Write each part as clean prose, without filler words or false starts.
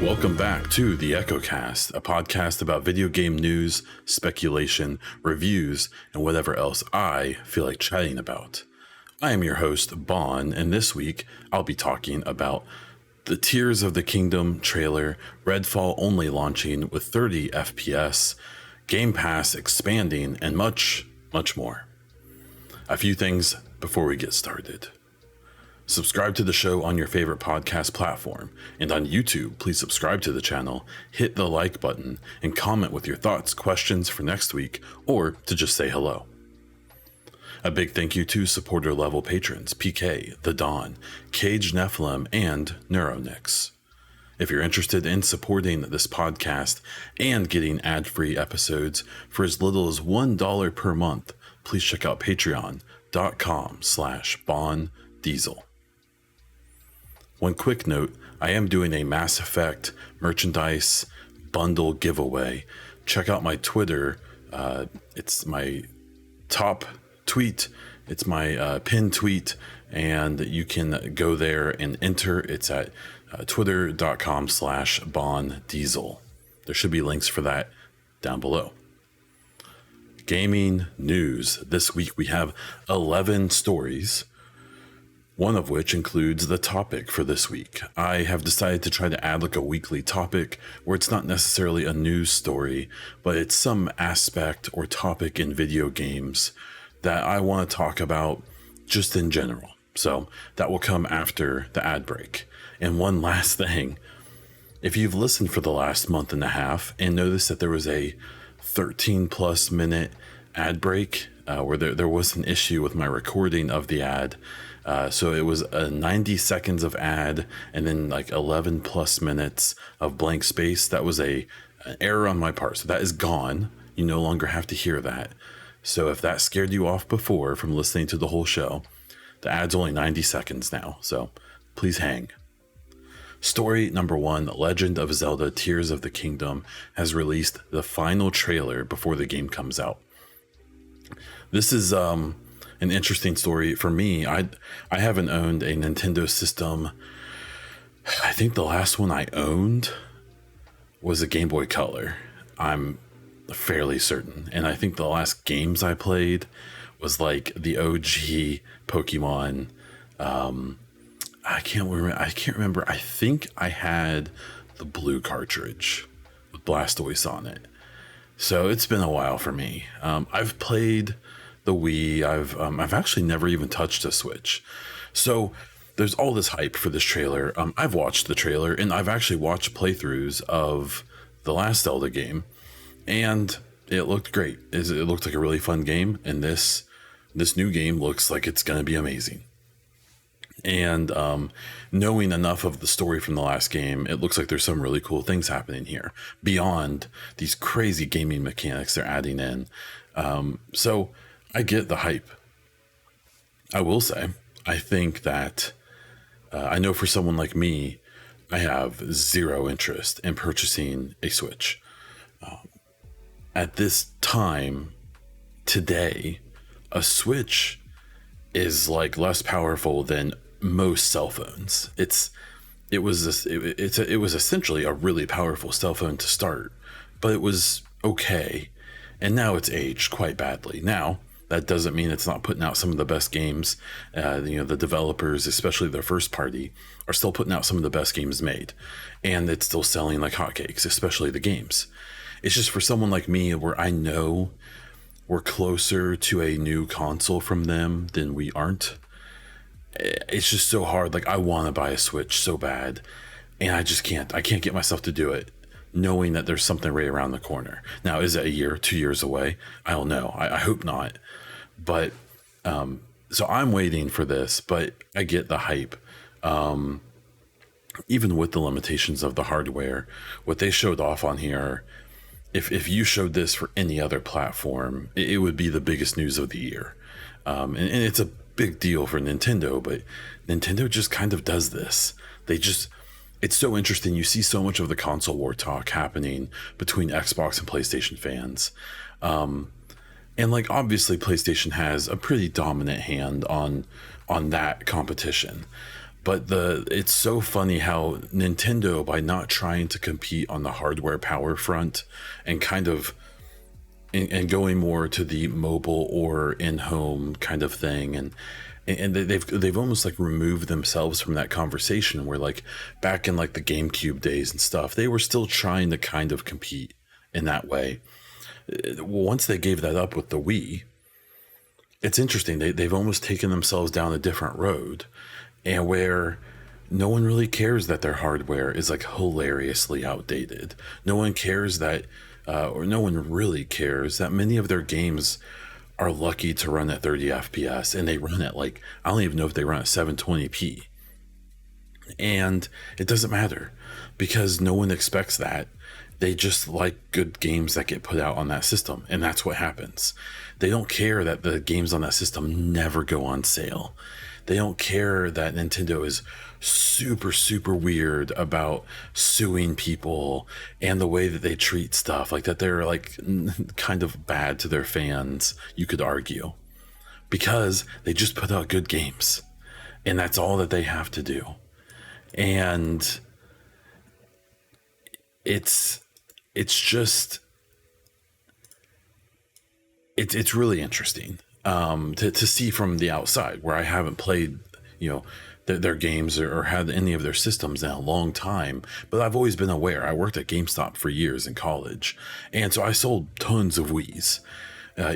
Welcome back to the EchoCast, a podcast about video game news, speculation, reviews, and whatever else I feel like chatting about. I am your host, Bon, and this week I'll be talking about the Tears of the Kingdom trailer, Redfall only launching with 30 FPS, Game Pass expanding, and much, much more. A few things before we get started. Subscribe to the show on your favorite podcast platform, and on YouTube, please subscribe to the channel, hit the like button, and comment with your thoughts, questions for next week, or to just say hello. A big thank you to supporter level patrons PK, The Dawn, Cage Nephilim, and Neuronix. If you're interested in supporting this podcast and getting ad-free episodes for as little as $1 per month, please check out patreon.com/BonDiesel. One quick note, I am doing a Mass Effect merchandise bundle giveaway. Check out my Twitter. It's my top tweet. It's my pinned tweet, and you can go there and enter. It's at twitter.com/BonDiesel. There should be links for that down below. Gaming news. This week we have 11 stories, one of which includes the topic for this week. I have decided to try to add like a weekly topic where it's not necessarily a news story, but it's some aspect or topic in video games that I want to talk about just in general. So that will come after the ad break. And one last thing, if you've listened for the last month and a half and noticed that there was a 13 plus minute ad break where there was an issue with my recording of the ad. So it was 90 seconds of ad and then like 11 plus minutes of blank space. That was an error on my part. So that is gone. You no longer have to hear that. So if that scared you off before from listening to the whole show, the ad's only 90 seconds now. So please hang. Story number 1, Legend of Zelda Tears of the Kingdom has released the final trailer before the game comes out. This is an interesting story for me. I haven't owned a Nintendo system. I think the last one I owned was a Game Boy Color. I'm fairly certain. And I think the last games I played was like the OG Pokemon. I can't remember. I think I had the blue cartridge with Blastoise on it. So it's been a while for me. I've played the Wii. I've actually never even touched a Switch. So there's all this hype for this trailer. I've watched the trailer and I've actually watched playthroughs of the last Zelda game, and it looked great. It looked like a really fun game, and this new game looks like it's going to be amazing. And knowing enough of the story from the last game, it looks like there's some really cool things happening here beyond these crazy gaming mechanics they're adding in. So I get the hype. I will say, I think that I know for someone like me, I have zero interest in purchasing a Switch. At this time, today, a Switch is like less powerful than most cell phones. It was essentially a really powerful cell phone to start, but it was okay, and now it's aged quite badly. Now that doesn't mean it's not putting out some of the best games. The developers, especially their first party, are still putting out some of the best games made, and it's still selling like hotcakes, especially the games. It's just for someone like me, where I know we're closer to a new console from them than we aren't. It's just so hard. Like, I want to buy a Switch so bad, and I just can't. I can't get myself to do it, knowing that there's something right around the corner. Now, is it a year, 2 years away? I don't know. I hope not. But so I'm waiting for this, but I get the hype. Even with the limitations of the hardware, what they showed off on here, if you showed this for any other platform, it would be the biggest news of the year. And it's a big deal for Nintendo, but Nintendo just kind of does this. It's so interesting. You see so much of the console war talk happening between Xbox and PlayStation fans. And like obviously PlayStation has a pretty dominant hand on that competition. But it's so funny how Nintendo, by not trying to compete on the hardware power front and kind of and going more to the mobile or in-home kind of thing, and they've almost like removed themselves from that conversation, where like back in like the GameCube days and stuff, they were still trying to kind of compete in that way. Once they gave that up with the Wii, it's interesting. They've almost taken themselves down a different road, and where no one really cares that their hardware is like hilariously outdated. No one cares that, or no one really cares that many of their games are lucky to run at 30 FPS, and they run at like, I don't even know if they run at 720p. And it doesn't matter because no one expects that. They just like good games that get put out on that system, and that's what happens. They don't care that the games on that system never go on sale. They don't care that Nintendo is super weird about suing people and the way that they treat stuff, like that they're like kind of bad to their fans, you could argue, because they just put out good games, and that's all that they have to do. And it's just it's really interesting to see from the outside, where I haven't played, you know, their games or had any of their systems in a long time, but I've always been aware. I worked at GameStop for years in college, and so I sold tons of Wiis.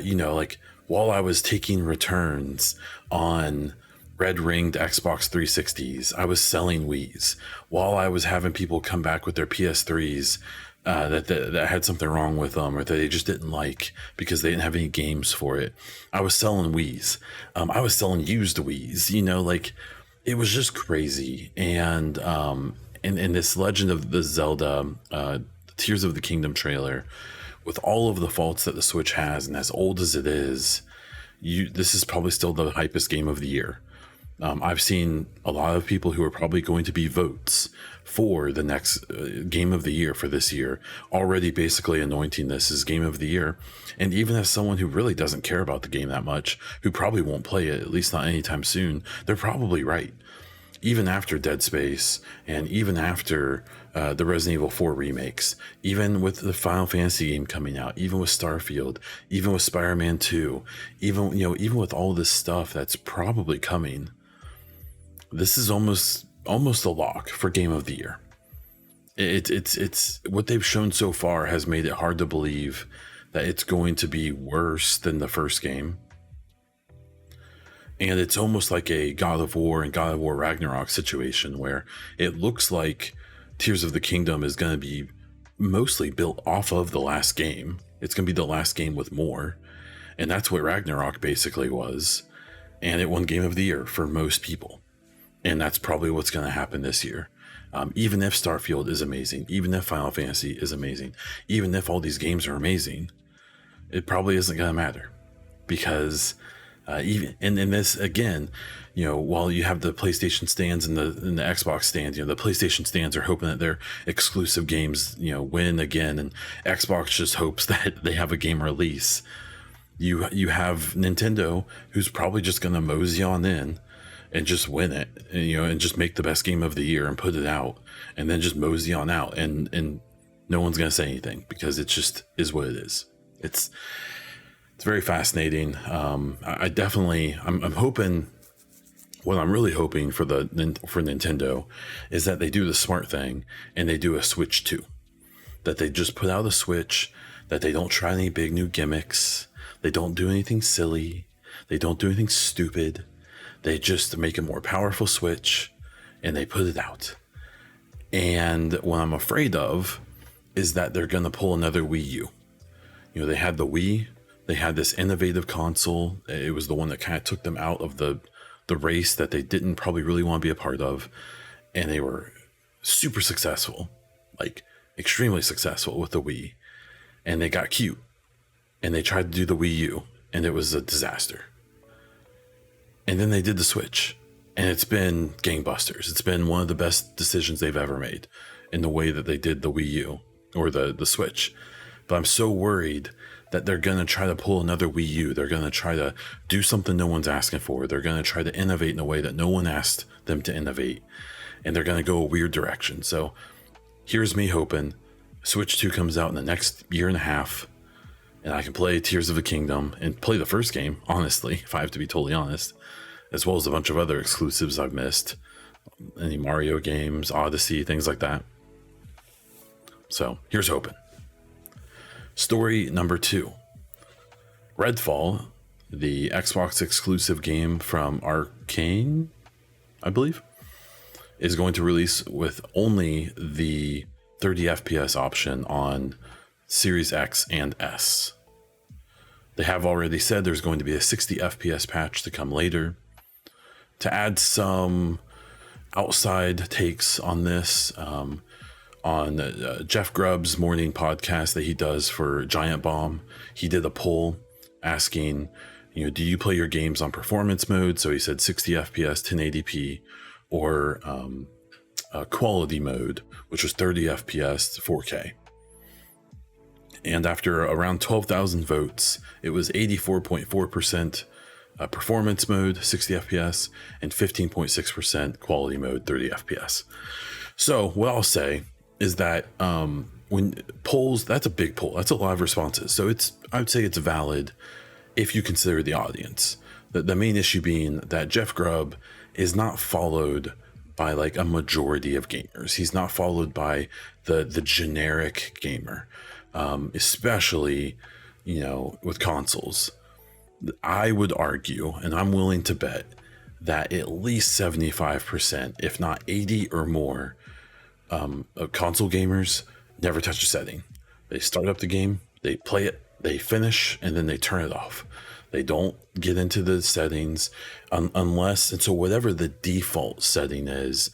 You know, like while I was taking returns on red ringed Xbox 360s, I was selling Wiis. While I was having people come back with their PS3s that had something wrong with them, or that they just didn't like because they didn't have any games for it, I was selling Wiis. I was selling used Wiis, you know, like it was just crazy. And in this Legend of the Zelda Tears of the Kingdom trailer, with all of the faults that the Switch has, and as old as it is, this is probably still the hypest game of the year. I've seen a lot of people who are probably going to be votes for the next game of the year for this year already basically anointing this as game of the year. And even as someone who really doesn't care about the game that much, who probably won't play it, at least not anytime soon, they're probably right. Even after Dead Space, and even after the Resident Evil 4 remakes, even with the Final Fantasy game coming out, even with Starfield, even with Spider-Man 2, even with all this stuff that's probably coming, this is almost a lock for game of the year. It's what they've shown so far has made it hard to believe that it's going to be worse than the first game. And it's almost like a God of War and God of War Ragnarok situation, where it looks like Tears of the Kingdom is going to be mostly built off of the last game. It's going to be the last game with more. And that's what Ragnarok basically was. And it won Game of the Year for most people. And that's probably what's going to happen this year. Even if Starfield is amazing, even if Final Fantasy is amazing, even if all these games are amazing, it probably isn't going to matter. Because even in this, again, you know, while you have the PlayStation stands and the Xbox stands, you know, the PlayStation stands are hoping that their exclusive games, you know, win again, and Xbox just hopes that they have a game release. You have Nintendo, who's probably just going to mosey on in and just win it, and, you know, and just make the best game of the year and put it out, and then just mosey on out, and no one's going to say anything, because it just is what it is. It's very fascinating. I definitely, I'm hoping, what I'm really hoping for Nintendo is that they do the smart thing and they do a Switch 2. That they just put out a Switch, that they don't try any big new gimmicks, they don't do anything silly, they don't do anything stupid. They just make a more powerful Switch and they put it out. And what I'm afraid of is that they're going to pull another Wii U. You know, they had the Wii, they had this innovative console. It was the one that kind of took them out of the race that they didn't probably really want to be a part of. And they were super successful, like extremely successful with the Wii. And they got cute. And they tried to do the Wii U, and it was a disaster. And then they did the Switch, and it's been gangbusters. It's been one of the best decisions they've ever made in the way that they did the Wii U or the Switch. But I'm so worried that they're going to try to pull another Wii U. They're going to try to do something no one's asking for. They're going to try to innovate in a way that no one asked them to innovate. And they're going to go a weird direction. So here's me hoping Switch 2 comes out in the next year and a half, and I can play Tears of the Kingdom and play the first game, honestly, if I have to be totally honest, as well as a bunch of other exclusives I've missed. Any Mario games, Odyssey, things like that. So here's hoping. Story number 2. Redfall, the Xbox exclusive game from Arcane, I believe, is going to release with only the 30 FPS option on Series X and S. They have already said there's going to be a 60 FPS patch to come later. To add some outside takes on this, on Jeff Grubb's morning podcast that he does for Giant Bomb, he did a poll asking, do you play your games on performance mode? So he said 60 FPS, 1080p, or quality mode, which was 30 FPS, 4K. And after around 12,000 votes, it was 84.4% performance mode, 60 FPS, and 15.6% quality mode, 30 FPS. So what I'll say is that when polls, that's a big poll. That's a lot of responses. So I would say it's valid if you consider the audience. The main issue being that Jeff Grubb is not followed by like a majority of gamers. He's not followed by the generic gamer, especially, with consoles. I would argue, and I'm willing to bet, that at least 75%, if not 80 or more, of console gamers never touch a setting. They start up the game, they play it, they finish, and then they turn it off. They don't get into the settings unless, and so whatever the default setting is,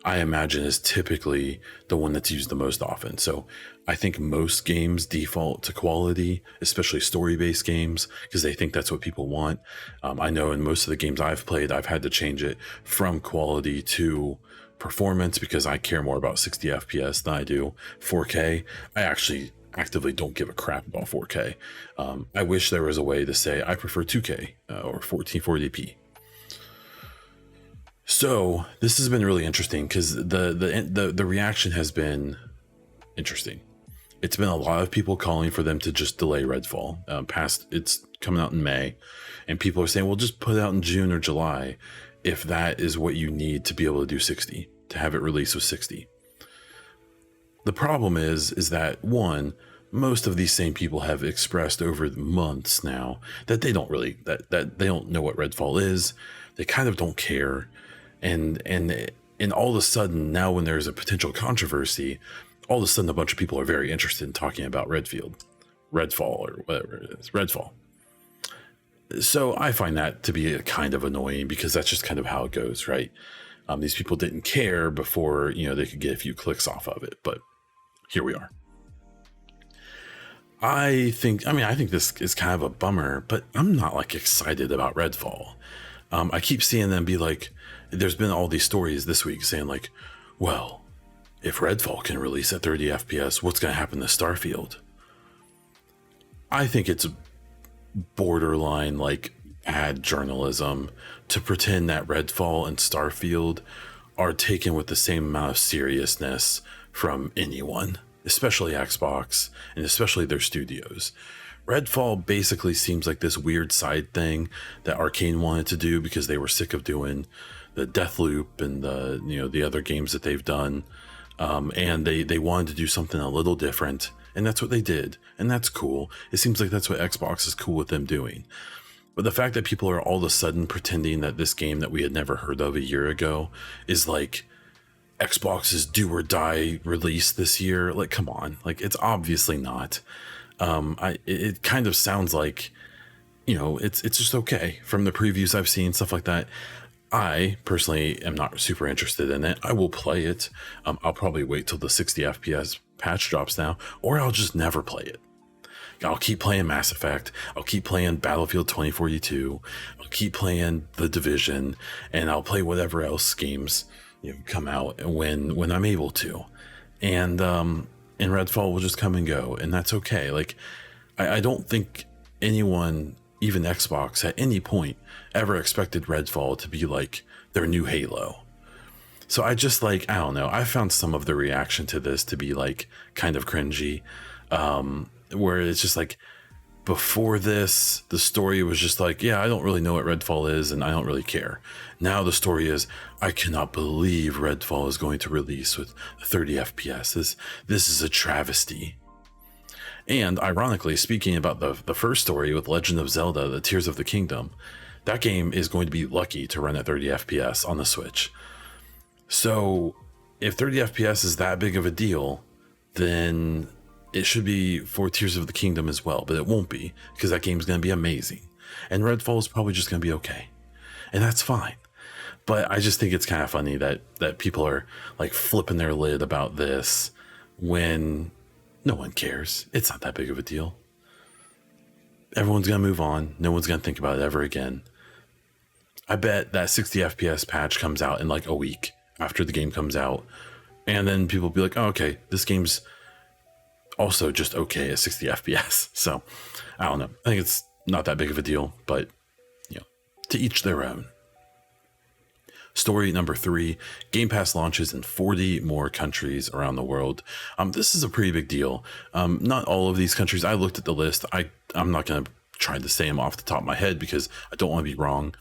I imagine is typically the one that's used the most often. So I think most games default to quality, especially story-based games, because they think that's what people want. I know in most of the games I've played, I've had to change it from quality to performance because I care more about 60 FPS than I do 4K. I actually actively don't give a crap about 4K. I wish there was a way to say I prefer 2K or 1440p. So this has been really interesting because the reaction has been interesting. It's been a lot of people calling for them to just delay Redfall. It's coming out in May, and people are saying, well, just put it out in June or July if that is what you need to be able to do 60, to have it released with 60. The problem is that one, most of these same people have expressed over months now that they don't really, that they don't know what Redfall is. They kind of don't care. And all of a sudden now when there's a potential controversy, all of a sudden a bunch of people are very interested in talking about Redfall or whatever it is, Redfall. So I find that to be kind of annoying because that's just kind of how it goes, right? These people didn't care before, they could get a few clicks off of it, but here we are. I think this is kind of a bummer, but I'm not like excited about Redfall. I keep seeing them be like, there's been all these stories this week saying like, well, if Redfall can release at 30 FPS, what's going to happen to Starfield? I think it's borderline like ad journalism to pretend that Redfall and Starfield are taken with the same amount of seriousness from anyone, especially Xbox and especially their studios. Redfall basically seems like this weird side thing that Arcane wanted to do because they were sick of doing the Deathloop and the other games that they've done, and they wanted to do something a little different, and that's what they did, and that's cool. It seems like that's what Xbox is cool with them doing. But the fact that people are all of a sudden pretending that this game that we had never heard of a year ago is like Xbox's do or die release this year, like come on, like it's obviously not. It kind of sounds like, it's just okay from the previews I've seen, stuff like that. I personally am not super interested in it. I will play it. I'll probably wait till the 60 FPS patch drops now, or I'll just never play it. I'll keep playing Mass Effect. I'll keep playing Battlefield 2042. I'll keep playing The Division, and I'll play whatever else games come out when I'm able to. And Redfall will just come and go, and that's okay. Like, I don't think anyone, even Xbox, at any point ever expected Redfall to be like their new Halo. So I just like, I don't know. I found some of the reaction to this to be like kind of cringy, where it's just like, before this, the story was just like, yeah, I don't really know what Redfall is and I don't really care. Now the story is, I cannot believe Redfall is going to release with 30 FPS. This is a travesty. And ironically, speaking about the first story with Legend of Zelda, the Tears of the Kingdom, that game is going to be lucky to run at 30 FPS on the Switch. So if 30 FPS is that big of a deal, then it should be for Tears of the Kingdom as well, but it won't be, because that game's going to be amazing. And Redfall is probably just going to be okay. And that's fine. But I just think it's kind of funny that people are like flipping their lid about this when no one cares. It's not that big of a deal. Everyone's going to move on. No one's going to think about it ever again. I bet that 60 FPS patch comes out in like a week after the game comes out. And then people will be like, oh, okay, this game's also just okay at 60 FPS. So I don't know. I think it's not that big of a deal, but to each their own. Story number 3, Game Pass launches in 40 more countries around the world. This is a pretty big deal. Not all of these countries. I looked at the list. I'm not going to try to say them off the top of my head because I don't want to be wrong.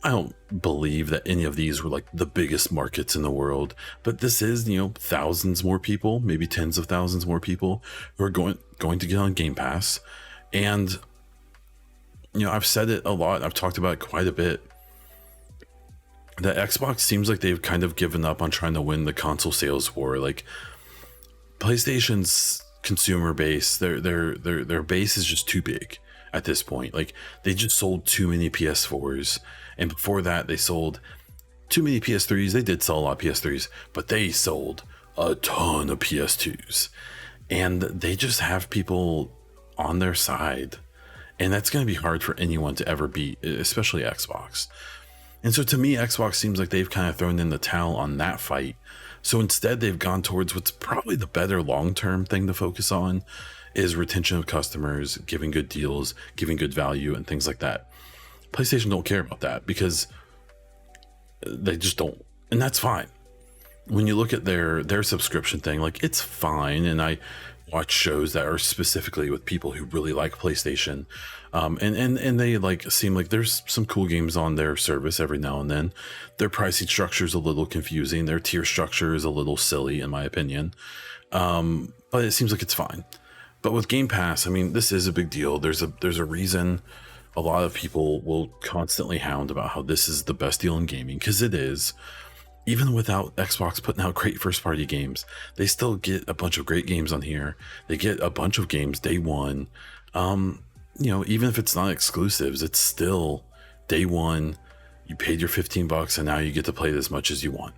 I don't believe that any of these were like the biggest markets in the world, but this is, thousands more people, maybe tens of thousands more people who are going to get on Game Pass. And, I've said it a lot. I've talked about it quite a bit. That Xbox seems like they've kind of given up on trying to win the console sales war. Like PlayStation's consumer base, their base is just too big at this point. Like they just sold too many PS4s. And before that, they sold too many PS3s. They did sell a lot of PS3s, but they sold a ton of PS2s. And they just have people on their side. And that's going to be hard for anyone to ever beat, especially Xbox. And so to me, Xbox seems like they've kind of thrown in the towel on that fight. So instead, they've gone towards what's probably the better long-term thing to focus on, is retention of customers, giving good deals, giving good value, and things like that. PlayStation don't care about that because they just don't. And that's fine. When you look at their subscription thing, like it's fine. And I watch shows that are specifically with people who really like PlayStation. And they like seem like there's some cool games on their service every now and then. Their pricing structure is a little confusing. Their tier structure is a little silly, in my opinion. But it seems like it's fine. But with Game Pass, I mean, this is a big deal. There's a reason a lot of people will constantly hound about how this is the best deal in gaming, because it is. Even without Xbox putting out great first-party games, they still get a bunch of great games on here. They get a bunch of games day one. Even if it's not exclusives, it's still day one. You paid your $15 and now you get to play it as much as you want.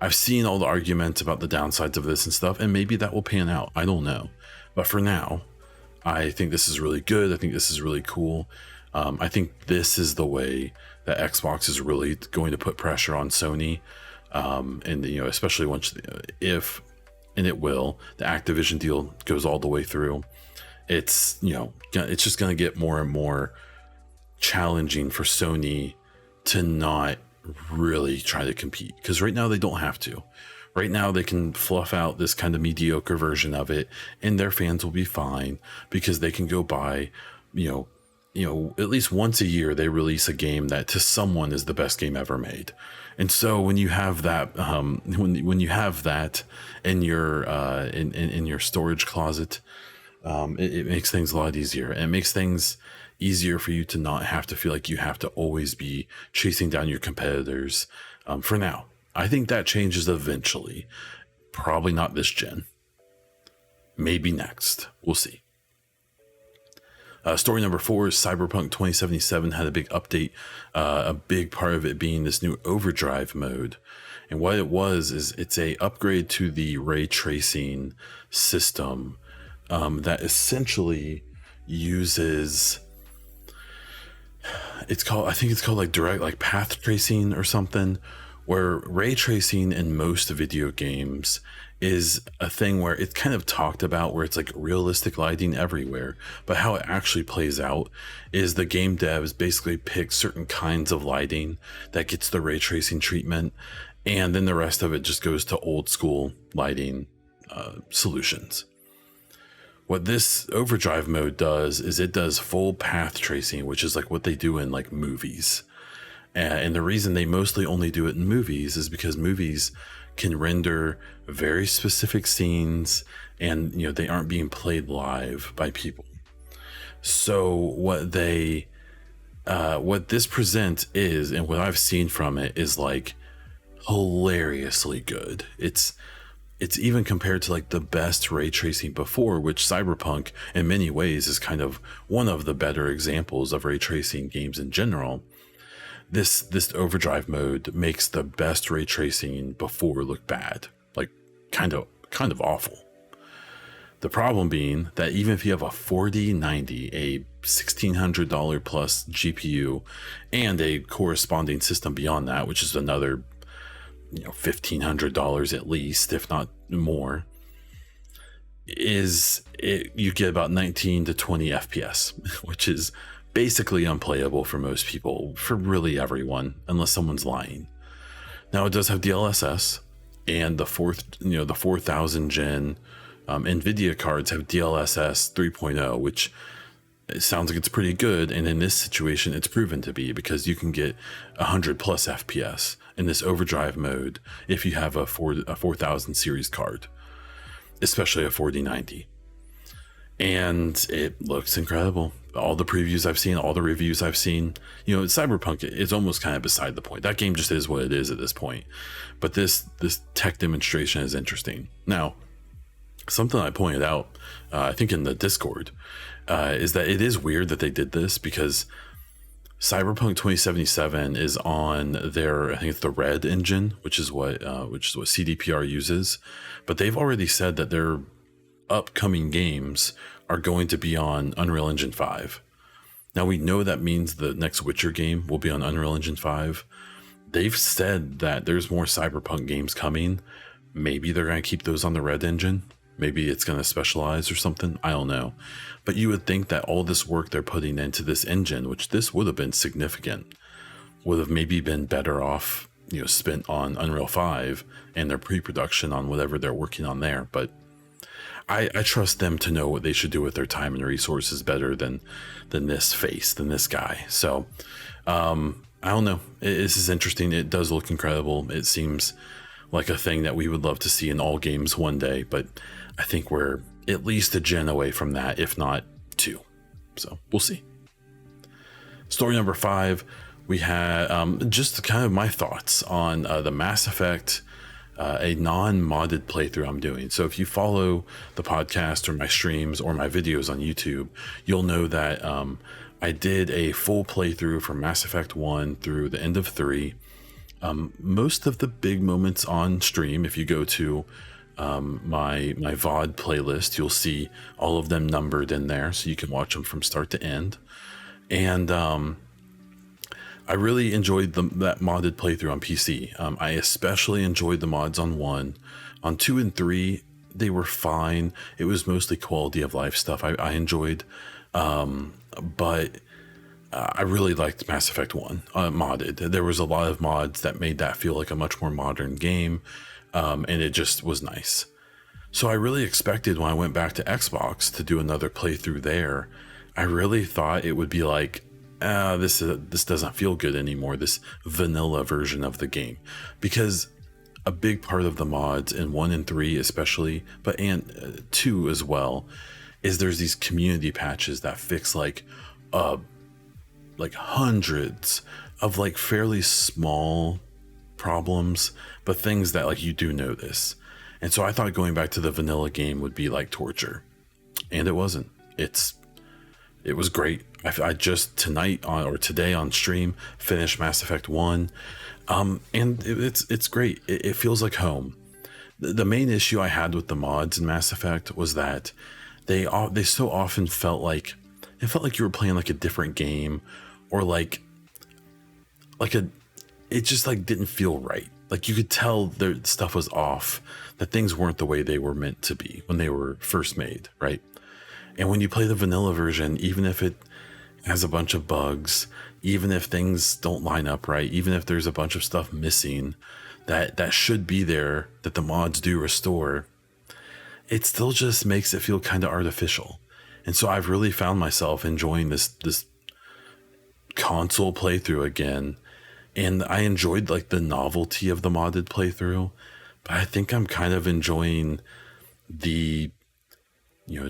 I've seen all the arguments about the downsides of this and stuff, and maybe that will pan out. I don't know. But for now, I think this is really good. I think this is really cool. I think this is the way that Xbox is really going to put pressure on Sony. And especially once, if, and it will, the Activision deal goes all the way through. It's just going to get more and more challenging for Sony to not really try to compete, because right now they don't have to. Right now they can fluff out this kind of mediocre version of it and their fans will be fine, because they can go buy, at least once a year they release a game that to someone is the best game ever made. And so when you have that, when you have that in your in your storage closet, it makes things a lot easier. And it makes things easier for you to not have to feel like you have to always be chasing down your competitors. For now, I think that changes eventually. Probably not this gen. Maybe next. We'll see. Story number 4 is Cyberpunk 2077 had a big update. A big part of it being this new overdrive mode. And what it was is it's a upgrade to the ray tracing system that essentially uses, I think it's called like direct, like path tracing or something, where ray tracing in most video games is a thing where it's kind of talked about, where it's like realistic lighting everywhere, but how it actually plays out is the game devs basically pick certain kinds of lighting that gets the ray tracing treatment, and then the rest of it just goes to old school lighting solutions. What this overdrive mode does is it does full path tracing, which is like what they do in like movies. And the reason they mostly only do it in movies is because movies can render very specific scenes, and they aren't being played live by people. So what this presents is, and what I've seen from it, is like hilariously good. It's even compared to like the best ray tracing before, which Cyberpunk in many ways is kind of one of the better examples of ray tracing games in general. This overdrive mode makes the best ray tracing before look bad, like kind of awful. The problem being that even if you have a 4090, a $1,600 plus GPU, and a corresponding system beyond that, which is another $1,500 at least, if not more, you get about 19 to 20 FPS, which is basically unplayable for most people, for really everyone, unless someone's lying. Now it does have DLSS, and the 4000 gen NVIDIA cards have DLSS 3.0, which it sounds like it's pretty good. And in this situation, it's proven to be, because you can get 100 plus FPS in this overdrive mode if you have a 4000 series card, especially a 4090. And it looks incredible. All the previews I've seen, all the reviews I've seen, Cyberpunk is almost kind of beside the point. That game just is what it is at this point. But this tech demonstration is interesting. Now, something I pointed out, I think in the Discord, is that it is weird that they did this, because Cyberpunk 2077 is on their, I think it's the Red engine, which is what CDPR uses. But they've already said that their upcoming games are going to be on Unreal Engine 5. Now we know that means the next Witcher game will be on Unreal Engine 5. They've said that there's more Cyberpunk games coming. Maybe they're going to keep those on the Red engine. Maybe it's going to specialize or something. I don't know. But you would think that all this work they're putting into this engine, which this would have been significant, would have maybe been better off, spent on Unreal 5 and their pre-production on whatever they're working on there. But I trust them to know what they should do with their time and resources better than this guy. So I don't know. This is interesting. It does look incredible. It seems like a thing that we would love to see in all games one day, but I think we're at least a gen away from that, if not two. So we'll see. Story number 5, we had just kind of my thoughts on the Mass Effect, a non-modded playthrough I'm doing. So if you follow the podcast or my streams or my videos on YouTube, you'll know that I did a full playthrough from Mass Effect 1 through the end of 3. Most of the big moments on stream, if you go to my VOD playlist, you'll see all of them numbered in there, so you can watch them from start to end. And I really enjoyed that modded playthrough on PC. I especially enjoyed the mods on 1. On 2 and 3, they were fine. It was mostly quality of life stuff I enjoyed. But I really liked Mass Effect 1 modded. There was a lot of mods that made that feel like a much more modern game, and it just was nice. So I really expected, when I went back to Xbox to do another playthrough there, I really thought it would be like, this doesn't feel good anymore, this vanilla version of the game. Because a big part of the mods in 1 and 3 especially, and 2 as well, is there's these community patches that fix like hundreds of like fairly small problems, but things that like you do notice. And so I thought going back to the vanilla game would be like torture, and it wasn't. It was great. I just today on stream finished Mass Effect 1, and it's great. It feels like home. The main issue I had with the mods in Mass Effect was that they so often felt like you were playing like a different game, or it just like didn't feel right. like you could tell their stuff was off, that things weren't the way they were meant to be when they were first made, right? And when you play the vanilla version, even if it has a bunch of bugs, even if things don't line up right, even if there's a bunch of stuff missing that should be there, that the mods do restore, it still just makes it feel kind of artificial. And so I've really found myself enjoying this console playthrough again. And I enjoyed like the novelty of the modded playthrough, but I think I'm kind of enjoying the,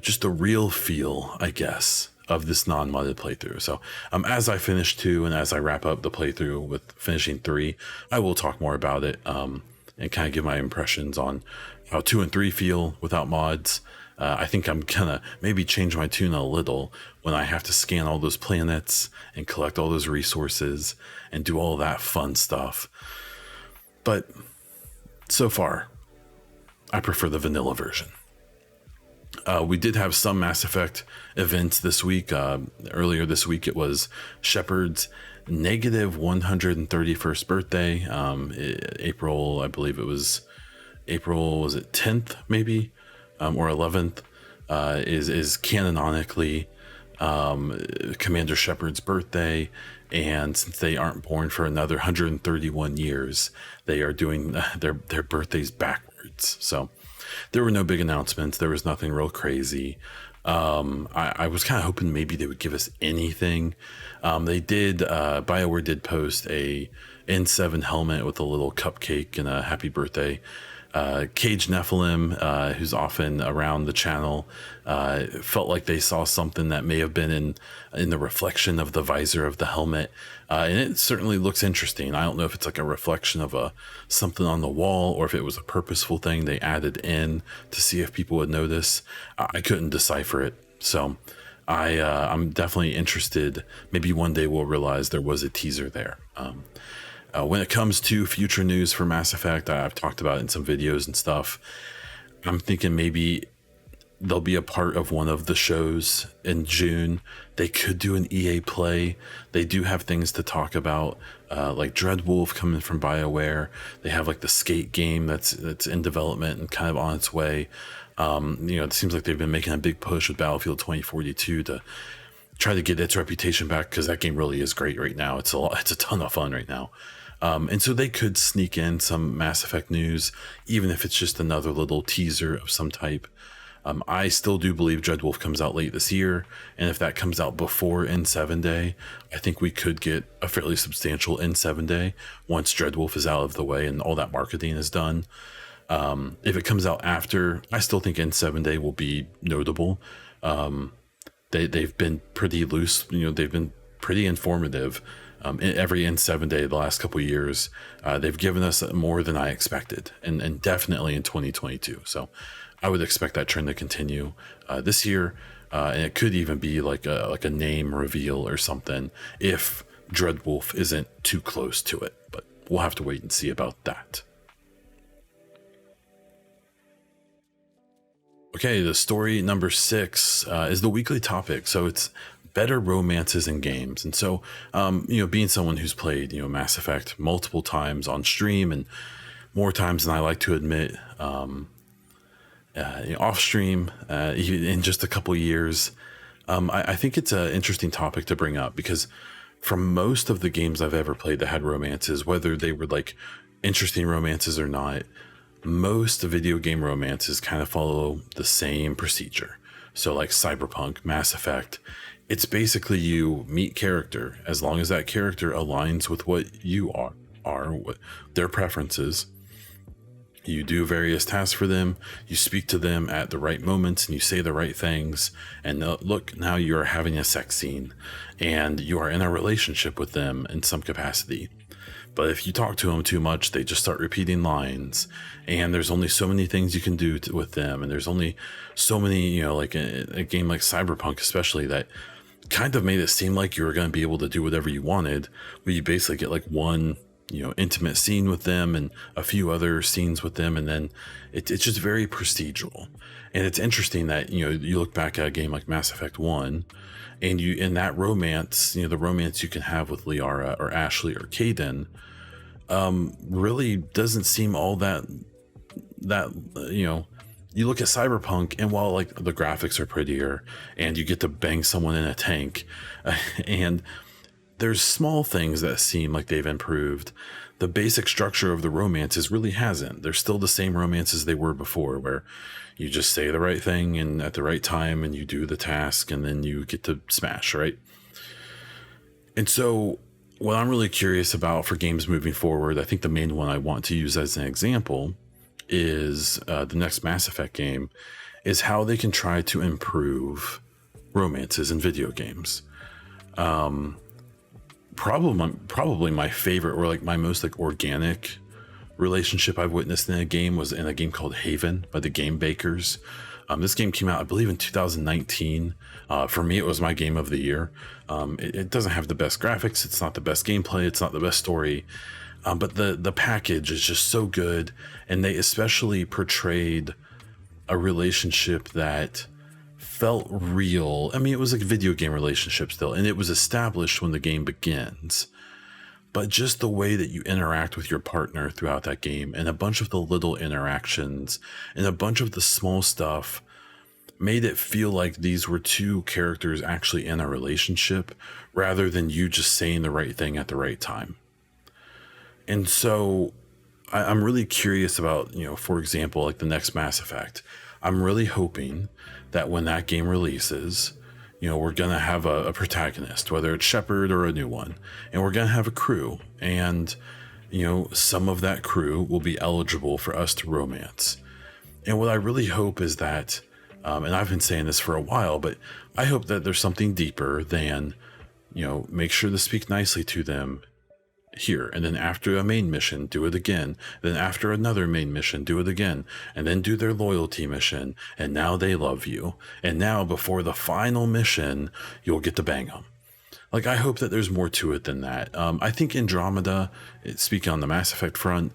just the real feel, I guess, of this non-modded playthrough. So as I finish 2 and as I wrap up the playthrough with finishing 3, I will talk more about it and kind of give my impressions on how 2 and 3 feel without mods. I think I'm gonna maybe change my tune a little when I have to scan all those planets and collect all those resources and do all that fun stuff. But so far, I prefer the vanilla version. We did have some Mass Effect events this week. Earlier this week, it was Shepard's negative 131st birthday. April, I believe it was April, was it 10th maybe, or 11th, is canonically Commander Shepard's birthday. And since they aren't born for another 131 years, they are doing their birthdays backwards. So there were no big announcements. There was nothing real crazy. I was kind of hoping maybe they would give us anything. They did, BioWare did post a N7 helmet with a little cupcake and a happy birthday. Cage Nephilim, who's often around the channel, felt like they saw something that may have been in the reflection of the visor of the helmet, and it certainly looks interesting. I don't know if it's like a reflection of something on the wall or if it was a purposeful thing they added in to see if people would notice. I couldn't decipher it, so I'm definitely interested. Maybe one day we'll realize there was a teaser there. When it comes to future news for Mass Effect, I've talked about it in some videos and stuff. I'm thinking maybe they'll be a part of one of the shows in June. They could do an EA Play. They do have things to talk about, like Dreadwolf coming from BioWare. They have like the Skate game that's in development and kind of on its way. It seems like they've been making a big push with Battlefield 2042 to try to get its reputation back, because that game really is great right now. It's a ton of fun right now. And so they could sneak in some Mass Effect news, even if it's just another little teaser of some type. I still do believe Dreadwolf comes out late this year, and if that comes out before N7 Day, I think we could get a fairly substantial N7 Day once Dreadwolf is out of the way and all that marketing is done. If it comes out after, I still think N7 Day will be notable. They've been pretty loose, they've been pretty informative. Every N7 Day the last couple of years, they've given us more than I expected, and definitely in 2022. So I would expect that trend to continue this year, and it could even be like a name reveal or something if Dreadwolf isn't too close to it. But we'll have to wait and see about that. Okay, the story number 6 is the weekly topic. So it's better romances in games. And so, being someone who's played, Mass Effect multiple times on stream and more times than I like to admit, off stream, in just a couple years, I think it's an interesting topic to bring up, because from most of the games I've ever played that had romances, whether they were like interesting romances or not, most video game romances kind of follow the same procedure. So like Cyberpunk, Mass Effect, it's basically you meet character. As long as that character aligns with what you are what their preferences, you do various tasks for them, you speak to them at the right moments, and you say the right things, and look, now you are having a sex scene and you are in a relationship with them in some capacity. But if you talk to them too much, they just start repeating lines, and there's only so many things you can do with them, and there's only so many, like a game like Cyberpunk especially, that kind of made it seem like you were going to be able to do whatever you wanted, where you basically get like one intimate scene with them and a few other scenes with them, and then it's just very procedural. And it's interesting that you look back at a game like Mass Effect 1, and in that romance, the romance you can have with Liara or Ashley or Kaidan, really doesn't seem all that you look at Cyberpunk, and while like the graphics are prettier and you get to bang someone in a tank, and there's small things that seem like they've improved, the basic structure of the romances really hasn't. They're still the same romances they were before, where you just say the right thing and at the right time and you do the task and then you get to smash, right? And so what I'm really curious about for games moving forward, I think the main one I want to use as an example is the next Mass Effect game, is how they can try to improve romances in video games. Probably my favorite, or like my most like organic relationship I've witnessed in a game was in a game called Haven by the Game Bakers. This game came out, I believe, in 2019. For me, it was my game of the year. It doesn't have the best graphics. It's not the best gameplay. It's not the best story. But the package is just so good. And they especially portrayed a relationship that felt real. I mean, it was like a video game relationship still, and it was established when the game begins. But just the way that you interact with your partner throughout that game, and a bunch of the little interactions and a bunch of the small stuff, made it feel like these were two characters actually in a relationship rather than you just saying the right thing at the right time. And so I'm really curious about, for example, like the next Mass Effect. I'm really hoping that when that game releases, we're going to have a protagonist, whether it's Shepard or a new one, and we're going to have a crew. And, some of that crew will be eligible for us to romance. And what I really hope is that, and I've been saying this for a while, but I hope that there's something deeper than, make sure to speak nicely to them here, and then after a main mission do it again, then after another main mission do it again, and then do their loyalty mission, and now they love you, and now before the final mission you'll get to bang them. Like, I hope that there's more to it than that. I think Andromeda, speaking on the Mass Effect front,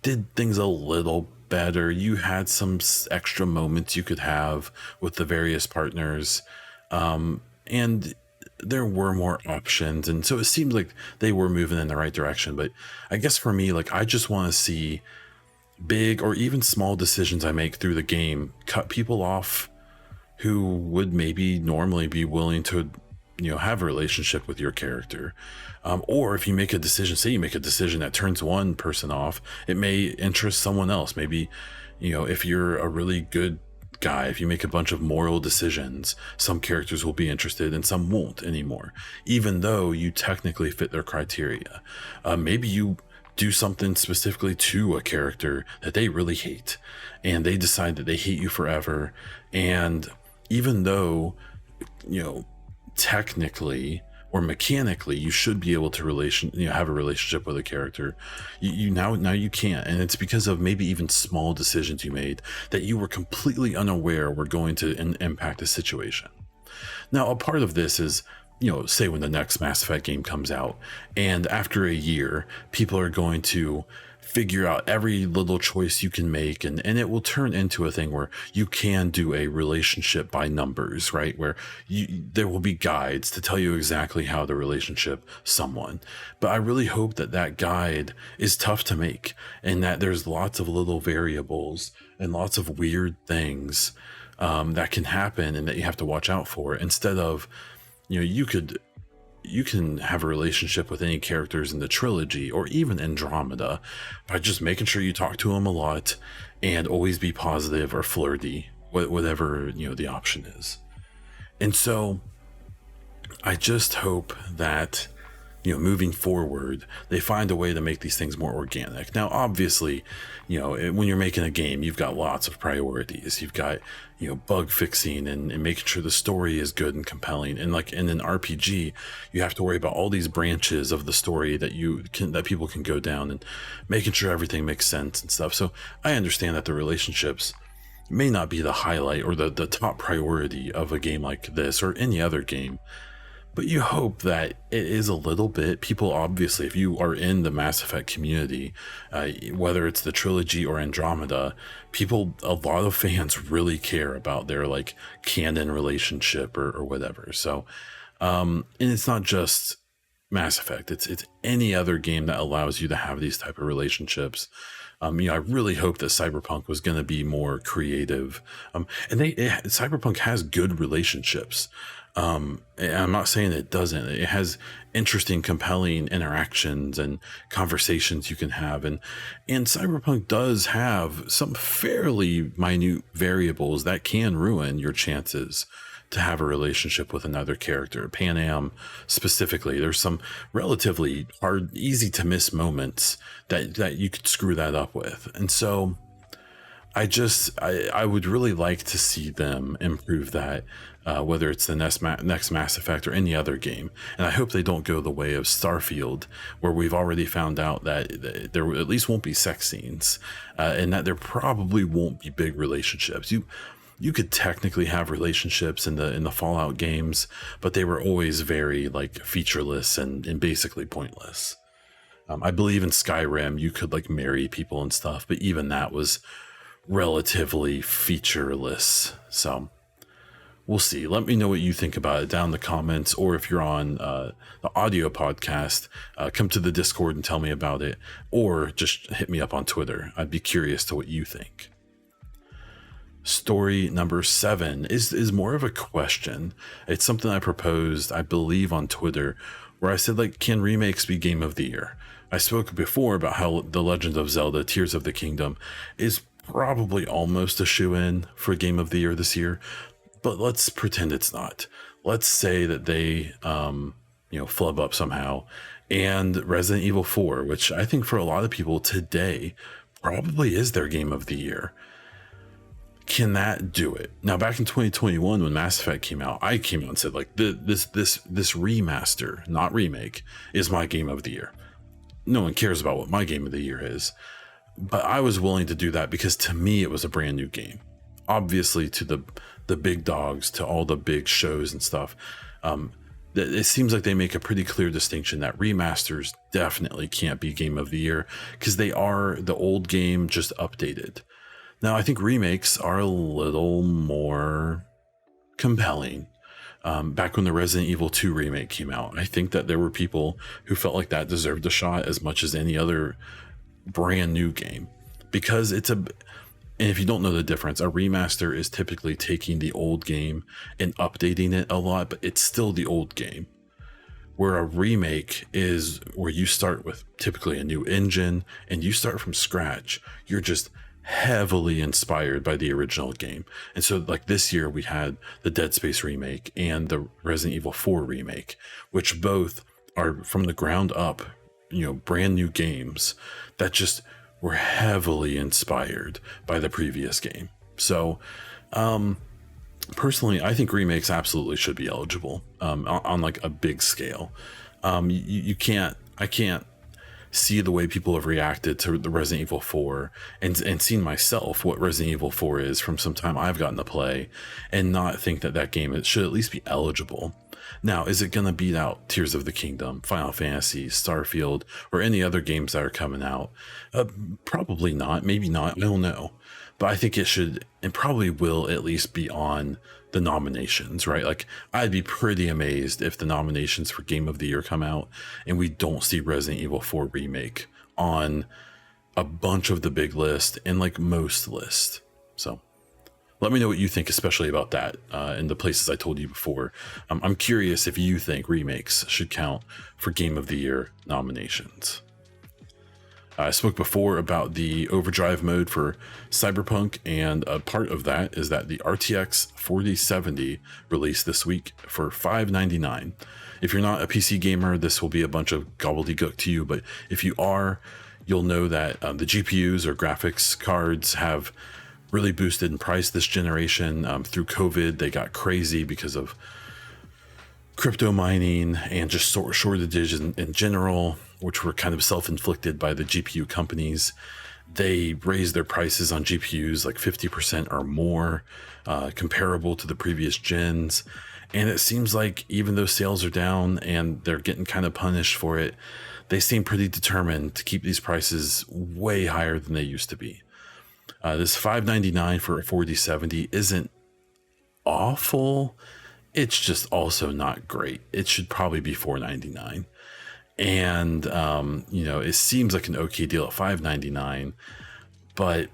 did things a little better. You had some extra moments you could have with the various partners, and there were more options, and so it seemed like they were moving in the right direction. But I guess for me, like, I just want to see big or even small decisions I make through the game cut people off who would maybe normally be willing to have a relationship with your character. Or if you make a decision, say you make a decision that turns one person off, it may interest someone else. Maybe if you're a really good guy, if you make a bunch of moral decisions, some characters will be interested and some won't anymore, even though you technically fit their criteria. Maybe you do something specifically to a character that they really hate, and they decide that they hate you forever. And even though, technically or mechanically you should be able to have a relationship with a character, now you can't, and it's because of maybe even small decisions you made that you were completely unaware were going to impact the situation. Now, a part of this is, say when the next Mass Effect game comes out, and after a year people are going to figure out every little choice you can make, and it will turn into a thing where you can do a relationship by numbers, right? Where there will be guides to tell you exactly how to relationship someone. But I really hope that guide is tough to make, and that there's lots of little variables and lots of weird things that can happen and that you have to watch out for, instead of, you can have a relationship with any characters in the trilogy or even Andromeda by just making sure you talk to them a lot and always be positive or flirty, whatever the option is. And so I just hope that moving forward, they find a way to make these things more organic. Now, obviously, when you're making a game, you've got lots of priorities. You've got, bug fixing and making sure the story is good and compelling. And like in an RPG, you have to worry about all these branches of the story that people can go down, and making sure everything makes sense and stuff. So I understand that the relationships may not be the highlight or the top priority of a game like this or any other game. But you hope that it is a little bit. People, obviously, if you are in the Mass Effect community, whether it's the trilogy or Andromeda, a lot of fans really care about their like canon relationship or whatever. So, and it's not just Mass Effect. It's any other game that allows you to have these type of relationships. I really hope that Cyberpunk was going to be more creative. Cyberpunk has good relationships. And I'm not saying it doesn't. It has interesting, compelling interactions and conversations you can have, and Cyberpunk does have some fairly minute variables that can ruin your chances to have a relationship with another character. Panam specifically, there's some relatively hard, easy to miss moments that you could screw that up with. And so I would really like to see them improve that, whether it's the next Mass Effect or any other game. And I hope they don't go the way of Starfield, where we've already found out that there at least won't be sex scenes, and that there probably won't be big relationships. You could technically have relationships in the Fallout games, but they were always very like featureless and basically pointless. I believe in Skyrim you could like marry people and stuff, but even that was relatively featureless. So we'll see. Let me know what you think about it down in the comments, or if you're on the audio podcast, come to the Discord and tell me about it, or just hit me up on Twitter. I'd be curious to what you think. Story number 7 is more of a question. It's something I proposed, I believe, on Twitter, where I said, like, can remakes be Game of the Year? I spoke before about how The Legend of Zelda Tears of the Kingdom is probably almost a shoo-in for Game of the Year this year, but let's pretend it's not. Let's say that they flub up somehow, and Resident Evil 4, which I think for a lot of people today probably is their Game of the Year. Can that do it? Now, back in 2021, when Mass Effect came out, I came out and said, like, this remaster, not remake, is my Game of the Year. No one cares about what my Game of the Year is, but I was willing to do that because to me it was a brand new game. Obviously, to the big dogs, to all the big shows and stuff, it seems like they make a pretty clear distinction that remasters definitely can't be Game of the Year because they are the old game just updated. Now, I think remakes are a little more compelling. Back when the Resident Evil 2 remake came out, I think that there were people who felt like that deserved a shot as much as any other brand new game, because and if you don't know the difference, a remaster is typically taking the old game and updating it a lot, but it's still the old game. Where a remake is where you start with typically a new engine and you start from scratch. You're just heavily inspired by the original game. And so like this year we had the Dead Space remake and the Resident Evil 4 remake, which both are from the ground up, brand new games that just were heavily inspired by the previous game. So personally, I think remakes absolutely should be eligible on like a big scale. I can't see the way people have reacted to the Resident Evil 4 and seen myself what Resident Evil 4 is from some time I've gotten to play, and not think that game should at least be eligible. Now, is it going to beat out Tears of the Kingdom, Final Fantasy, Starfield, or any other games that are coming out? Probably not. Maybe not. I don't know. But I think it should, and probably will, at least be on the nominations, right? Like, I'd be pretty amazed if the nominations for Game of the Year come out and we don't see Resident Evil 4 Remake on a bunch of the big list and like most lists. So let me know what you think, especially about that in the places I told you before. I'm curious if you think remakes should count for Game of the Year nominations. I spoke before about the overdrive mode for Cyberpunk, and a part of that is that the RTX 4070 released this week for $599. If you're not a PC gamer, this will be a bunch of gobbledygook to you, but if you are, you'll know that the GPUs or graphics cards have really boosted in price this generation. Through COVID, they got crazy because of crypto mining and just shortages in general, which were kind of self-inflicted by the GPU companies. They raised their prices on GPUs like 50% or more, comparable to the previous gens. And it seems like even though sales are down and they're getting kind of punished for it, they seem pretty determined to keep these prices way higher than they used to be. This $599 for a 4070 isn't awful. It's just also not great. It should probably be $499. And it seems like an okay deal at $5.99, but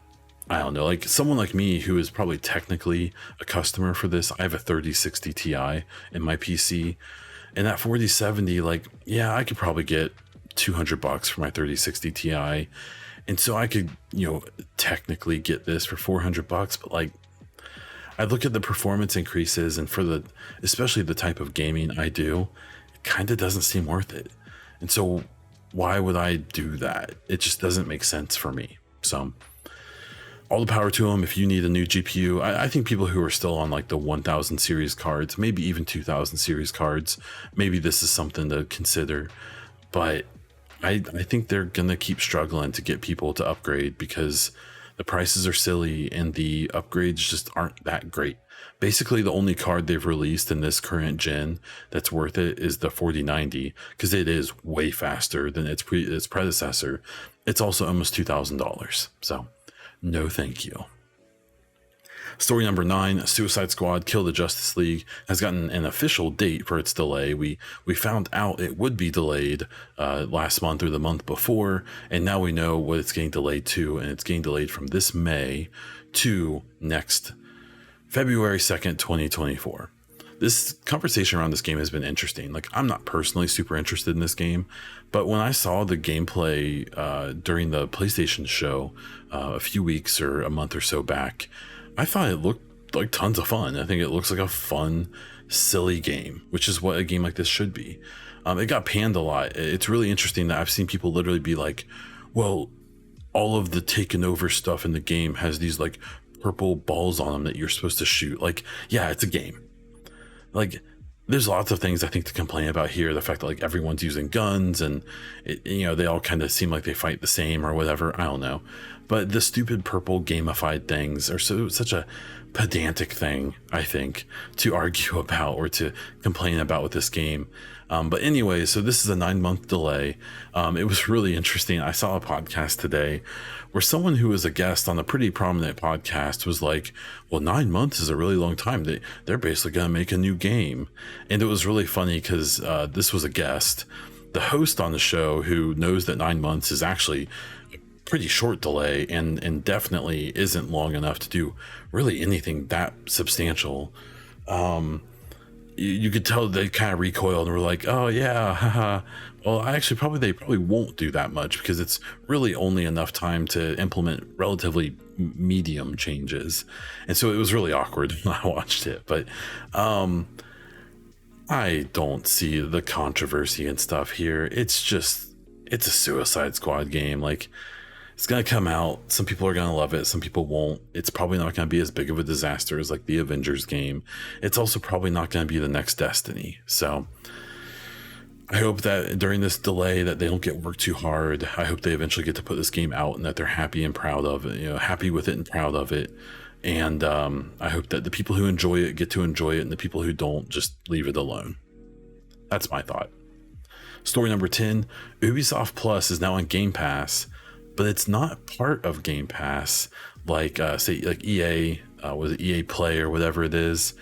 I don't know, like someone like me who is probably technically a customer for this, I have a 3060 Ti in my PC, and that 4070, like, yeah, I could probably get $200 for my 3060 Ti. And so I could, technically get this for $400, but like, I look at the performance increases, and especially the type of gaming I do, it kind of doesn't seem worth it. And so why would I do that? It just doesn't make sense for me. So all the power to them. If you need a new GPU, I think people who are still on like the 1000 series cards, maybe even 2000 series cards, maybe this is something to consider. But I think they're going to keep struggling to get people to upgrade because the prices are silly and the upgrades just aren't that great. Basically, the only card they've released in this current gen that's worth it is the 4090, because it is way faster than its predecessor. It's also almost $2,000. So no thank you. Story number 9, Suicide Squad Kill the Justice League has gotten an official date for its delay. We found out it would be delayed last month or the month before, and now we know what it's getting delayed to, and it's getting delayed from this May to next February 2nd, 2024. This conversation around this game has been interesting. Like, I'm not personally super interested in this game, but when I saw the gameplay during the PlayStation show a few weeks or a month or so back, I thought it looked like tons of fun. I think it looks like a fun, silly game, which is what a game like this should be. It got panned a lot. It's really interesting that I've seen people literally be like, well, all of the taken over stuff in the game has these like purple balls on them that you're supposed to shoot. Like, yeah, it's a game. Like, there's lots of things I think to complain about here. The fact that like everyone's using guns and they all kind of seem like they fight the same or whatever. I don't know. But the stupid purple gamified things are such a pedantic thing, I think, to argue about or to complain about with this game. But anyway, so this is a 9-month delay. It was really interesting. I saw a podcast today where someone who was a guest on a pretty prominent podcast was like, well, 9 months is a really long time. They're basically going to make a new game. And it was really funny because this was a guest. The host on the show, who knows that 9 months is actually a pretty short delay and definitely isn't long enough to do really anything that substantial. You could tell they kind of recoiled and were like, oh yeah, haha. Well, they probably won't do that much because it's really only enough time to implement relatively medium changes. And so it was really awkward when I watched it, but I don't see the controversy and stuff here. It's a Suicide Squad game. Like, it's going to come out. Some people are going to love it. Some people won't. It's probably not going to be as big of a disaster as like the Avengers game. It's also probably not going to be the next Destiny. So I hope that during this delay that they don't get worked too hard. I hope they eventually get to put this game out and that they're happy and proud of it, happy with it and proud of it. And I hope that the people who enjoy it get to enjoy it, and the people who don't just leave it alone. That's my thought. Story number 10, Ubisoft Plus is now on Game Pass, but it's not part of Game Pass like say like EA, was it EA Play or whatever it is.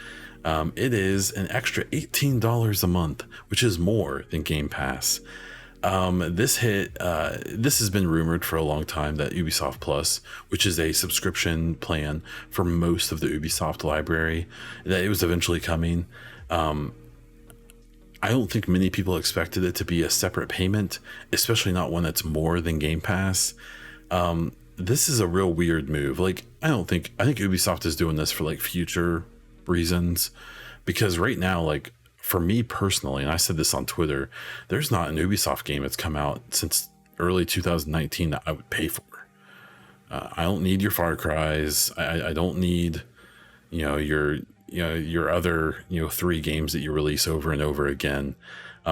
It is an extra $18 a month, which is more than Game Pass. This has been rumored for a long time that Ubisoft Plus, which is a subscription plan for most of the Ubisoft library, that it was eventually coming. I don't think many people expected it to be a separate payment, especially not one that's more than Game Pass. This is a real weird move. Like, I think Ubisoft is doing this for like future reasons, because right now, like, for me personally, and I said this on Twitter, there's not an Ubisoft game that's come out since early 2019 that I would pay for. I don't need your Far Cries. I don't need, your other, 3 games that you release over and over again.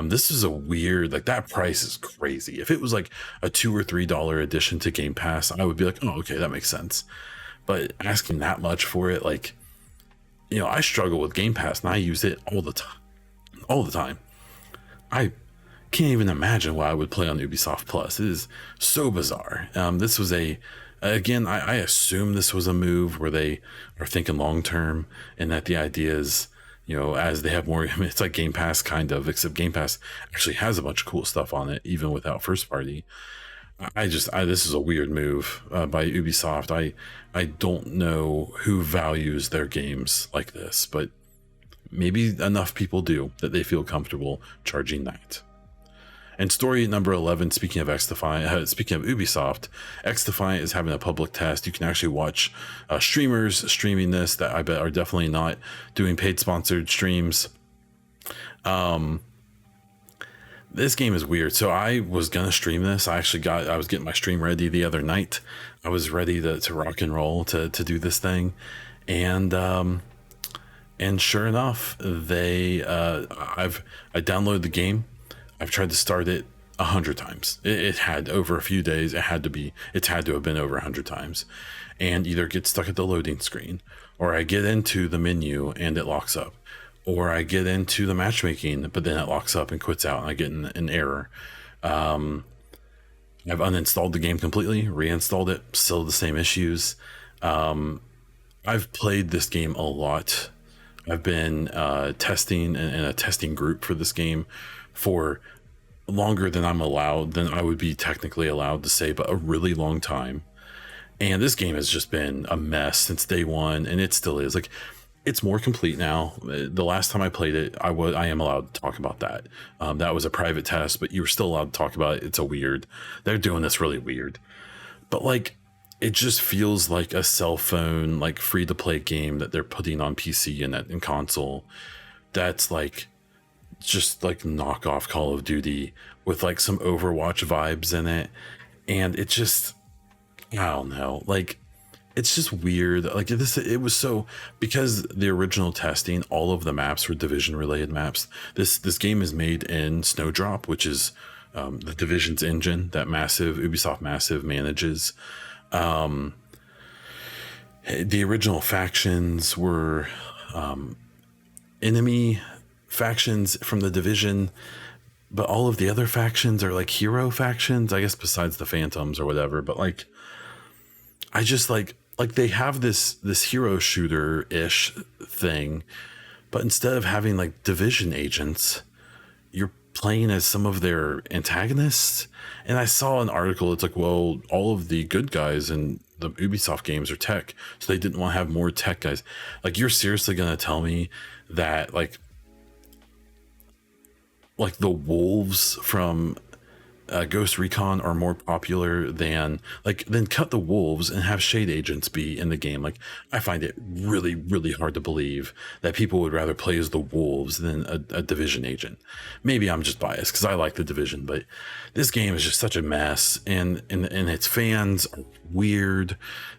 This is a weird, like, that price is crazy. If it was like a $2 or $3 addition to Game Pass, I would be like, oh, okay, that makes sense. But asking that much for it, like, I struggle with Game Pass and I use it all the time. I can't even imagine why I would play on Ubisoft Plus. It is so bizarre. This was I assume this was a move where they are thinking long term, and that the idea is, as they have more. I mean, it's like Game Pass kind of, except Game Pass actually has a bunch of cool stuff on it, even without first party. This is a weird move by Ubisoft. I don't know who values their games like this, but maybe enough people do that they feel comfortable charging that. And story number 11, speaking of speaking of Ubisoft, XDefiant is having a public test. You can actually watch streamers streaming this that I bet are definitely not doing paid sponsored streams. This game is weird. So I was going to stream this. I was getting my stream ready the other night. I was ready to rock and roll to do this thing. And sure enough, I downloaded the game. I've tried to start it 100 times. It had over a few days. It had to have been over 100 times, and either get stuck at the loading screen, or I get into the menu and it locks up, or I get into the matchmaking, but then it locks up and quits out, and I get an error. I've uninstalled the game completely, reinstalled it, still the same issues. I've played this game a lot. I've been testing in a testing group for this game for longer than I would be technically allowed to say, but a really long time. And this game has just been a mess since day one, and it still is. Like, it's more complete now. The last time I played it, I am allowed to talk about that. That was a private test, but you were still allowed to talk about it. They're doing this really weird. But like, it just feels like a cell phone, like free to play game that they're putting on PC and console. That's like, just like knockoff Call of Duty with like some Overwatch vibes in it. And it just, I don't know, like, it's just weird. Like it was so, because the original testing, all of the maps were Division related maps. This game is made in Snowdrop, which is the Division's engine that Ubisoft Massive manages. The original factions were enemy factions from the Division, but all of the other factions are like hero factions, I guess, besides the Phantoms or whatever. But like, I just like they have this hero shooter ish thing, but instead of having like Division agents, you're playing as some of their antagonists. And I saw an article, it's like, well, all of the good guys in the Ubisoft games are tech, so they didn't want to have more tech guys. Like, you're seriously gonna tell me that like the wolves from Ghost Recon are more popular than cut the wolves and have shade agents be in the game? Like, I find it really, really hard to believe that people would rather play as the wolves than a Division agent. Maybe I'm just biased because I like the Division, but this game is just such a mess, and its fans are weird.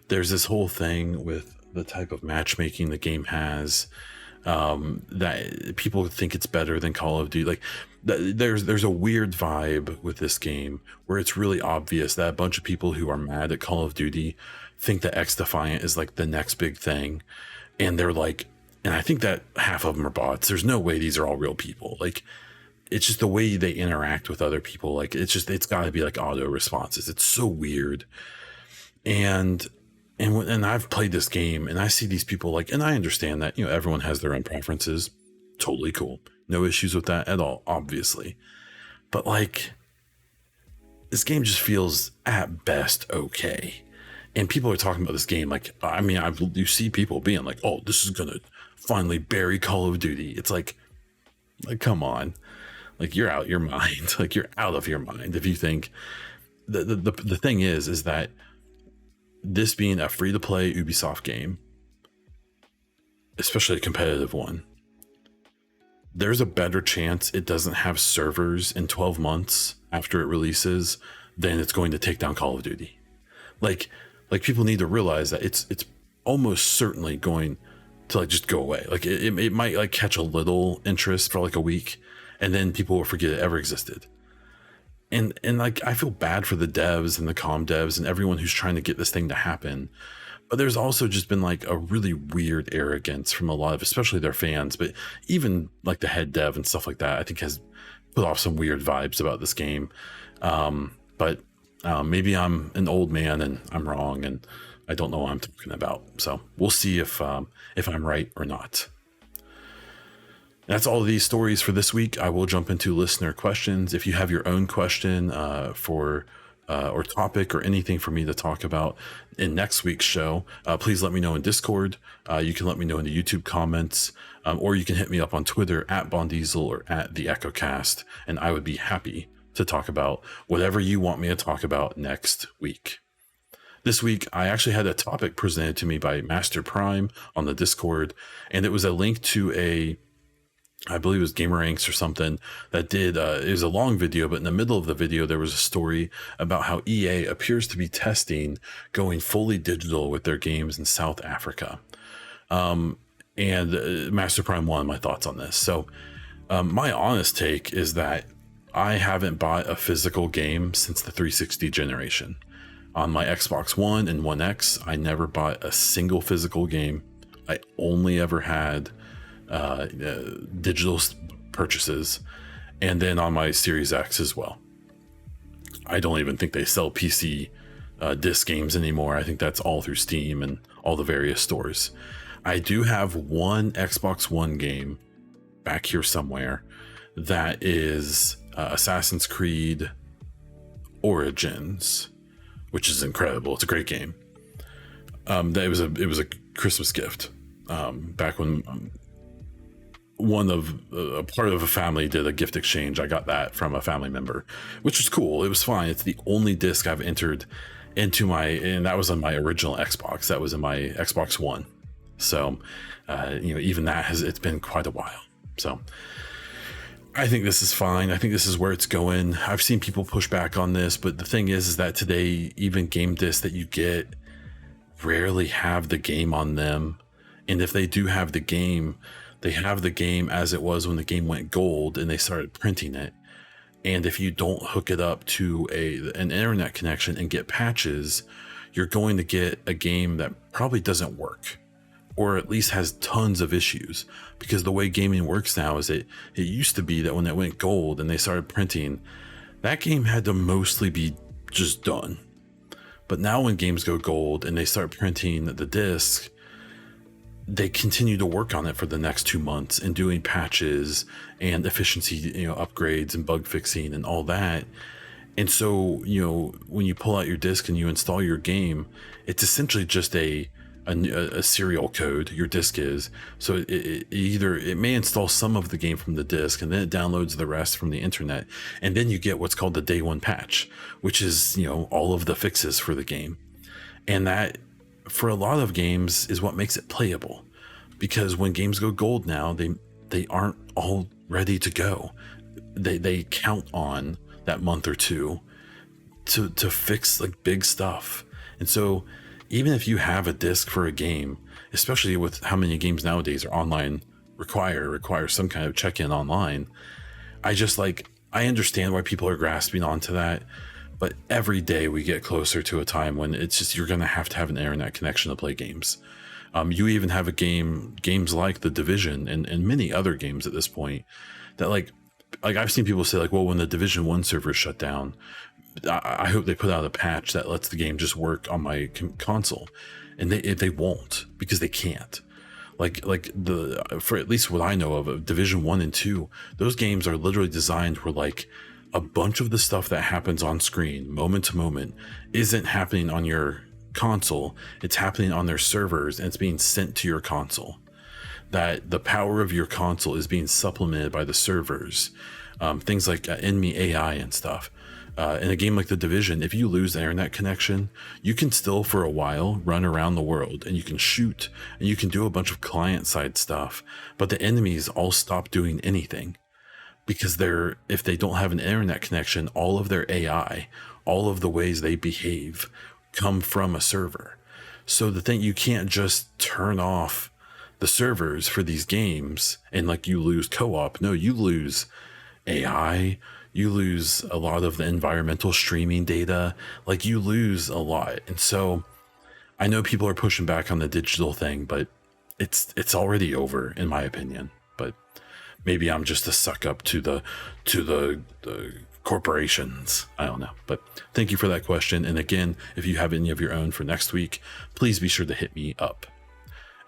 There's this whole thing with the type of matchmaking the game has, that people think it's better than Call of Duty. Like, there's a weird vibe with this game where it's really obvious that a bunch of people who are mad at Call of Duty think that XDefiant is like the next big thing, and they're like, and I think that half of them are bots. There's no way these are all real people. Like, it's just the way they interact with other people. Like, it's got to be like auto responses. It's so weird. And I've played this game, and I see these people like, and I understand that, everyone has their own preferences. Totally cool. No issues with that at all, obviously. But like, this game just feels at best okay. And people are talking about this game like, I mean, you see people being like, oh, this is gonna finally bury Call of Duty. It's like come on, like, you're out your mind. Like, you're out of your mind if you think the thing is that this being a free to play Ubisoft game, especially a competitive one, there's a better chance it doesn't have servers in 12 months after it releases than it's going to take down Call of Duty. Like people need to realize that it's almost certainly going to like just go away. Like, it might like catch a little interest for like a week, and then people will forget it ever existed. And like, I feel bad for the devs and the comm devs and everyone who's trying to get this thing to happen. But there's also just been like a really weird arrogance from a lot of, especially their fans, but even like the head dev and stuff like that, I think has put off some weird vibes about this game. But maybe I'm an old man and I'm wrong, and I don't know what I'm talking about. So we'll see if I'm right or not. That's all of these stories for this week. I will jump into listener questions. If you have your own question for or topic or anything for me to talk about in next week's show, please let me know in Discord. You can let me know in the YouTube comments, or you can hit me up on Twitter at Bondiesel or at the EchoCast, and I would be happy to talk about whatever you want me to talk about next week. This week, I actually had a topic presented to me by Master Prime on the Discord, and it was a link to I believe it was Gameranx or something that did, it was a long video, but in the middle of the video, there was a story about how EA appears to be testing going fully digital with their games in South Africa. And Master Prime wanted my thoughts on this. So my honest take is that I haven't bought a physical game since the 360 generation. On my Xbox One and One X, I never bought a single physical game. I only ever had digital purchases, and then on my Series X as well. I don't even think they sell PC disc games anymore. I think that's all through Steam and all the various stores. I do have one Xbox One game back here somewhere that is Assassin's Creed Origins, which is incredible. It's a great game. It was a Christmas gift back when a part of a family did a gift exchange. I got that from a family member, which was cool. It was fine. It's the only disc I've entered into and that was on my original Xbox. That was in my Xbox One. So, even it's been quite a while. So I think this is fine. I think this is where it's going. I've seen people push back on this, but the thing is that today, even game discs that you get rarely have the game on them. And if they do have the game, they have the game as it was when the game went gold and they started printing it. And if you don't hook it up to an internet connection and get patches, you're going to get a game that probably doesn't work, or at least has tons of issues. Because the way gaming works now is it used to be that when it went gold and they started printing, that game had to mostly be just done. But now when games go gold and they start printing the disc, they continue to work on it for the next 2 months and doing patches and efficiency, upgrades and bug fixing and all that. And so, when you pull out your disc and you install your game, it's essentially just a serial code. Your disc is so it may install some of the game from the disc and then it downloads the rest from the internet, and then you get what's called the day one patch, which is all of the fixes for the game. And that, for a lot of games, is what makes it playable, because when games go gold now, they aren't all ready to go. They count on that month or two to fix like big stuff. And so even if you have a disc for a game, especially with how many games nowadays are online, require some kind of check-in online, I understand why people are grasping onto that. But every day we get closer to a time when it's just, you're going to have an internet connection to play games. You even have games like The Division and many other games at this point that like I've seen people say like, well, when the Division 1 server shut down, I hope they put out a patch that lets the game just work on my console. And they won't, because they can't. For at least what I know of Division 1 and 2, those games are literally designed where like a bunch of the stuff that happens on screen moment to moment isn't happening on your console. It's happening on their servers and it's being sent to your console. That the power of your console is being supplemented by the servers. Things like enemy AI and stuff. In a game like The Division, if you lose the internet connection, you can still for a while run around the world and you can shoot and you can do a bunch of client side stuff, but the enemies all stop doing anything. Because if they don't have an internet connection, all of their AI, all of the ways they behave come from a server. So you can't just turn off the servers for these games and like you lose co-op. No, you lose AI, you lose a lot of the environmental streaming data, like you lose a lot. And so I know people are pushing back on the digital thing, but it's already over in my opinion. But maybe I'm just a suck up to the corporations. I don't know. But thank you for that question. And again, if you have any of your own for next week, please be sure to hit me up.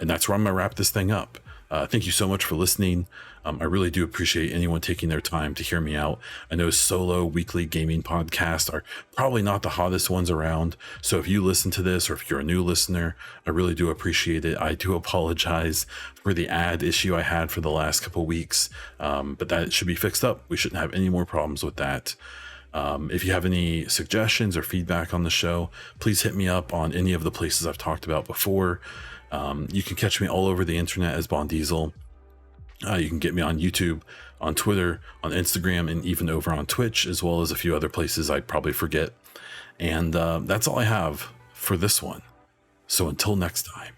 And that's where I'm going to wrap this thing up. Thank you so much for listening. I really do appreciate anyone taking their time to hear me out. I know solo weekly gaming podcasts are probably not the hottest ones around. So if you listen to this, or if you're a new listener, I really do appreciate it. I do apologize for the ad issue I had for the last couple weeks, but that should be fixed up. We shouldn't have any more problems with that. If you have any suggestions or feedback on the show, please hit me up on any of the places I've talked about before. You can catch me all over the internet as Bond Diesel. You can get me on YouTube, on Twitter, on Instagram, and even over on Twitch, as well as a few other places I'd probably forget. And that's all I have for this one. So until next time.